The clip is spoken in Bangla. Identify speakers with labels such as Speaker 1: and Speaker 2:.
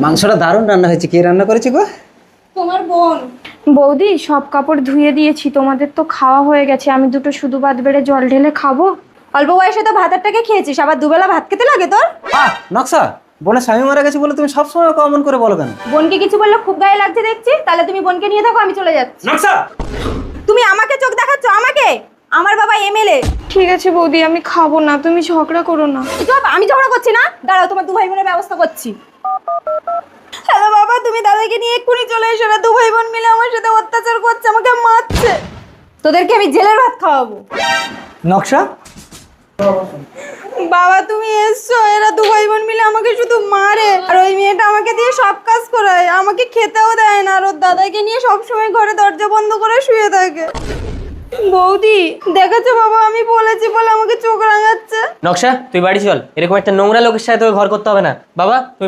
Speaker 1: মাংসটা দারুণ রান্না হয়েছে। কে রান্না করেছে গো?
Speaker 2: তোমার বোন।
Speaker 3: বৌদি সব কাপড় ধুয়ে দিয়েছি, তোমাদের তো খাওয়া হয়ে গেছে, আমি দুটো শুধু ভাত বেড়ে জল ঢেলে খাবো।
Speaker 2: অল্প বয়সে তো ভাতেরটাকে খেয়েছিস, আবার দুবেলা ভাত খেতে লাগে তোর?
Speaker 1: নকশা, বোনের স্বামী মারা গেছে বলে তুমি সবসময় ওকে অমন করে বলো কেন?
Speaker 2: বোনকে কিছু বললে খুব গায়ে লাগছে দেখছি, তাহলে তুমি বোনকে নিয়ে থাকো, আমি চলে যাচ্ছি।
Speaker 1: নকশা,
Speaker 2: তুমি আমাকে চোখ দেখাচ্ছ? আমাকে? আমার বাবা এমএলএ।
Speaker 3: ঠিক আছে বৌদি, আমি খাবো না, তুমি ঝগড়া করো না।
Speaker 2: চুপ, আমি ঝগড়া করছি না, দাঁড়াও তোমার দু ভাই বোনের ব্যবস্থা করছি। হ্যালো বাবা, তুমি দাদাকে নিয়ে এক্ষুনি চলে এসো না, দু ভাই বোন মিলে আমার সাথে অত্যাচার করছে, আমাকে মারছে। তোদেরকে আমি জেলের ভাত খাওয়াবো।
Speaker 1: নকশা,
Speaker 2: বাবা তুমি এসছো, এরা দু ভাই বোন মিলে আমাকে শুধু মারে, আর ওই মেয়েটা আমাকে দিয়ে সব কাজ করায়, আমাকে খেতেও দেয় না, আর ওর দাদাকে নিয়ে সবসময় ঘরে দরজা বন্ধ করে শুয়ে থাকে। বৌদি দেখেছো বাবা, আমি বলেছি বলে আমাকে চোখ রাঙাচ্ছে।
Speaker 4: নকশা, তুই বাড়ি চল, এরকম একটা নোংরা লোকের সাথে তোকে ঘর করতে হবে না। বাবা তুমি